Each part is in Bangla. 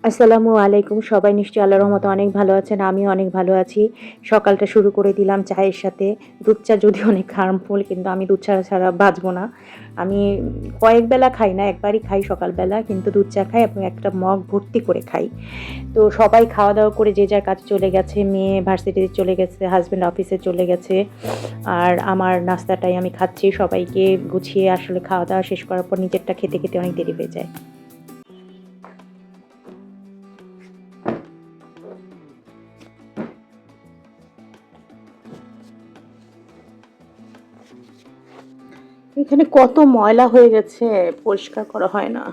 আসসালামু আলাইকুম। সবাই নিশ্চয়ই আল্লাহর রহমতে অনেক ভালো আছেন। আমিও অনেক ভালো আছি। সকালটা শুরু করে দিলাম চায়ের সাথে। দুধ চা যদিও অনেক হার্মফুল কিন্তু আমি দুধ চা ছাড়া বাঁচব না। আমি কয়েক বেলা খাই না, একবারই খাই সকালবেলা। কিন্তু দুধ চা খাই এবং একটা মগ ভর্তি করে খাই। তো সবাই খাওয়া-দাওয়া করে যে যার কাজে চলে গেছে। মেয়ে ভার্সিটিতে চলে গেছে, হাসব্যান্ড অফিসে চলে গেছে। আর আমার নাস্তাটাই আমি খাচ্ছি। সবাইকে গুছিয়ে আসলে খাওয়া-দাওয়া শেষ করার পর নিজেরটা খেতে, খেতে অনেক দেরি হয়ে যায়। এখানে কত ময়লা হয়ে গেছে, পরিষ্কার করা হয় না।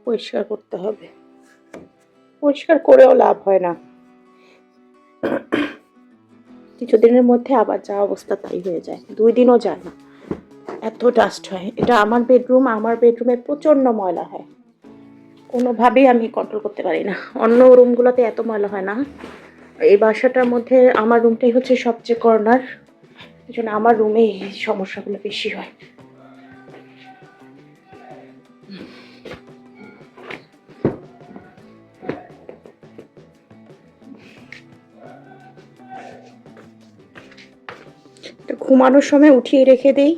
পরিষ্কার করতে হবে। পরিষ্কার করেও লাভ হয় না। কিছুদিনের মধ্যে আবার যা অবস্থা তাই হয়ে যায়। ২ দিনও যায় না। এত ডাস্ট হয়। এটা আমার বেডরুম, আমার বেডরুমে প্রচণ্ড ময়লা হয়। কোনোভাবেই আমি কন্ট্রোল করতে পারি না। অন্য রুমগুলোতে এত ময়লা হয় না। এই বাসাটার মধ্যে আমার রুমটাই হচ্ছে সবচেয়ে কর্নার। এজন্য আমার রুমে এই সমস্যাগুলো বেশি হয়। এটা ঘুমানোর সময় উঠিয়ে রেখে দেই।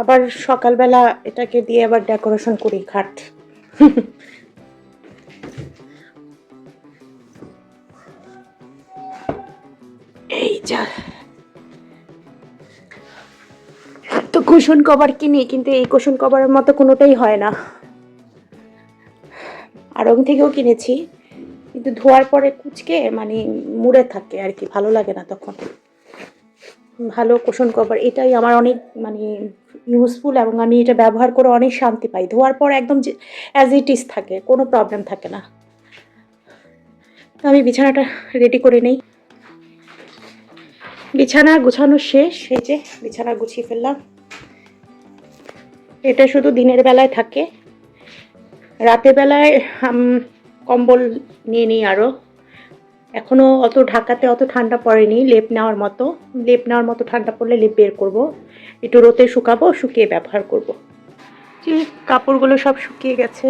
আবার সকালবেলা এটাকে দিয়ে আবার ডেকোরেশন করি খাট। এই যা তো কুশন কভার কিনি কিন্তু এই কুশন কভারের মতো কোনোটাই হয় না। আড়ং থেকেও কিনেছি কিন্তু ধোয়ার পরে কুঁচকে মানে মুড়ে থাকে আর কি, ভালো লাগে না তখন। ভালো কুশন কভার এটাই আমার অনেক মানে ইউজফুল এবং আমি এটা ব্যবহার করে অনেক শান্তি পাই। ধোয়ার পর একদম যে অ্যাজ ইট ইজ থাকে, কোনো প্রবলেম থাকে না। তো আমি বিছানাটা রেডি করে নেই। বিছানা গুছানো শেষ। এই যে বিছানা গুছিয়ে ফেললাম। এটা শুধু দিনের বেলায় থাকে। রাতের বেলায় কম্বল নিয়ে নিই আরও। এখনও অত ঢাকাতে অত ঠান্ডা পড়েনি লেপ নেওয়ার মতো। লেপ নেওয়ার মতো ঠান্ডা পড়লে লেপ বের করব। একটু রোদে শুকাবো, শুকিয়ে ব্যবহার করব। যে কাপড়গুলো সব শুকিয়ে গেছে,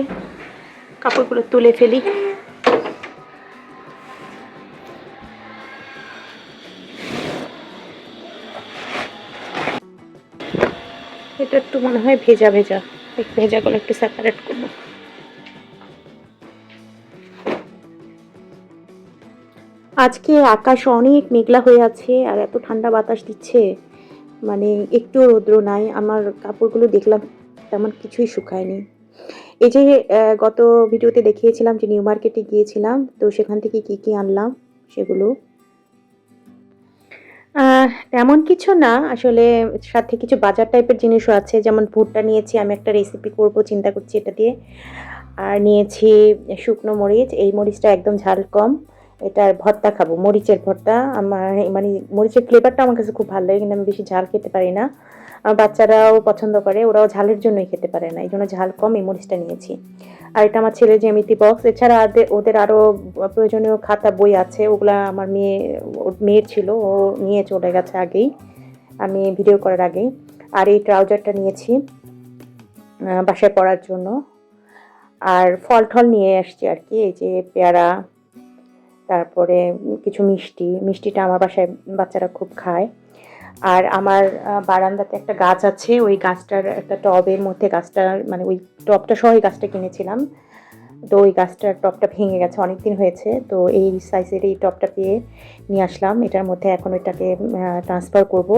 কাপড়গুলো তুলে ফেলি। এটা একটু মনে হয় ভেজা ভেজা, এই ভেজাগুলো একটু সেপারেট করবো। আজকে আকাশ অনেক মেঘলা হয়ে আছে আর এত ঠান্ডা বাতাস দিচ্ছে, মানে একটু রৌদ্র নাই। আমার কাপড়গুলো দেখলাম তেমন কিছুই শুকায়নি। এই যে গত ভিডিওতে দেখিয়েছিলাম যে নিউ মার্কেটে গিয়েছিলাম, তো সেখান থেকে কি কি আনলাম সেগুলো। তেমন কিছু না আসলে, সাথে কিছু বাজার টাইপের জিনিসও আছে। যেমন ভুট্টা নিয়েছি, আমি একটা রেসিপি করব চিন্তা করছি এটা দিয়ে। আর নিয়েছি শুকনো মরিচ, এই মরিচটা একদম ঝাল কম। এটার ভর্তা খাবো, মরিচের ভর্তা। আমার মানে মরিচের ফ্লেভারটা আমার কাছে খুব ভালো লাগে কিন্তু আমি বেশি ঝাল খেতে পারি না। আমার বাচ্চারাও পছন্দ করে, ওরাও ঝালের জন্যই খেতে পারে না, এই জন্য ঝাল কম এই মরিচটা নিয়েছি। আর এটা আমার ছেলের জ্যামিতি বক্স। এছাড়া ওদের আরও প্রয়োজনীয় খাতা বই আছে, ওগুলা আমার মেয়ের ছিল, ও নিয়ে চলে গেছে আগেই, আমি ভিডিও করার আগেই। আর এই ট্রাউজারটা নিয়েছি বাসায় পরার জন্য। আর ফল টল নিয়ে আসছি আর কি, এই যে পেয়ারা, তারপরে কিছু মিষ্টি। মিষ্টিটা আমার বাসায় বাচ্চারা খুব খায়। আর আমার বারান্দাতে একটা গাছ আছে, ওই গাছটার একটা টবের মধ্যে গাছটা মানে ওই টবটা সহ গাছটা কিনেছিলাম। তো ওই গাছটার টবটা ভেঙে গেছে, অনেক দিন হয়েছে। তো এই সাইজের এই টবটা পেয়ে নিয়ে আসলাম। এটার মধ্যে এখন ওইটাকে ট্রান্সফার করব।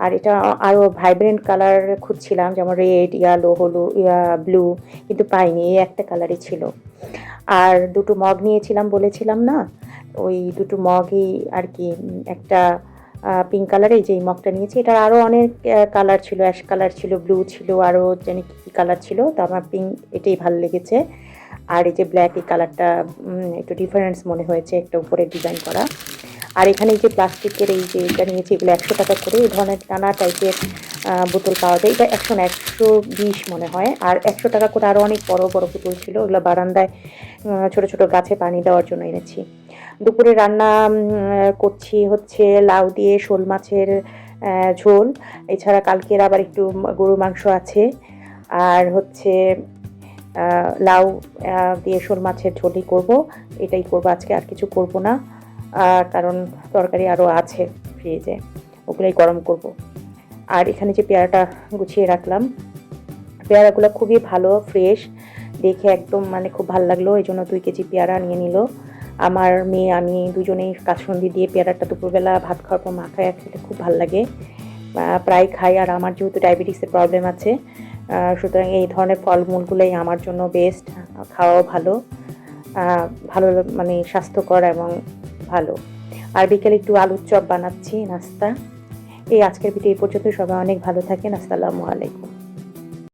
আর এটা আরও ভাইব্রেন্ট কালার খুঁজছিলাম, যেমন রেড, ইয়েলো, হলুদ, ব্লু, কিন্তু পাইনি, এই একটা কালারই ছিল। আর দুটো মগ নিয়েছিলাম বলেছিলাম না, ওই দুটো মগই আর কি। একটা পিঙ্ক কালারের, যেই মগটা নিয়েছি এটার আরও অনেক কালার ছিল, অ্যাশ কালার ছিল, ব্লু ছিল, আরও জানি কী কী কালার ছিল। তো আমার পিঙ্ক এটাই ভালো লেগেছে। আর এই যে ব্ল্যাক, এই কালারটা একটু ডিফারেন্স মনে হয়েছে, একটা উপরে ডিজাইন করা। আর এখানে এই যে প্লাস্টিকের এই যে এটা নিয়েছি, এগুলো ১০০ টাকা করে। এই ধরনের টানা টাইপের বোতল পাওয়া যায়, এটা ১২০ মনে হয়। আর ১০০ টাকা করে আরও অনেক বড় বড় বোতল ছিল, ওগুলো বারান্দায় ছোট ছোট গাছে পানি দেওয়ার জন্য এনেছি। দুপুরে রান্না করছি হচ্ছে লাউ দিয়ে শোল মাছের ঝোল। এছাড়া কালকের আবার একটু গরুর মাংস আছে। আর হচ্ছে লাউ দিয়ে শোল মাছের ঝোলই করব, এটাই করব আজকে, আর কিছু করব না। কারণ তরকারি আরও আছে ফ্রিজে, ওগুলোই গরম করব। আর এখানে যে পেয়ারাটা গুছিয়ে রাখলাম, পেয়ারাগুলো খুবই ভালো, ফ্রেশ, দেখে একদম মানে খুব ভালো লাগলো। এই জন্য 2 কেজি পেয়ারা নিয়ে নিল। আমার মেয়ে আমি দুজনেই কাসুন্দি দিয়ে পেয়ারাটা দুপুরবেলা ভাত খাওয়ার পর মাখায় খেতে খুব ভালো লাগে, প্রায় খাই। আর আমার যেহেতু ডায়াবেটিসের প্রবলেম আছে, সুতরাং এই ধরনের ফলমূলগুলোই আমার জন্য বেস্ট, খাওয়াও ভালো, ভালো মানে স্বাস্থ্যকর এবং ভালো। আর বিকেলে একটু আলুর চপ বানাচ্ছি নাস্তা। এই আজকের ভিডিও এই পর্যন্ত। সবাই অনেক ভালো থাকেন। আসসালামু আলাইকুম।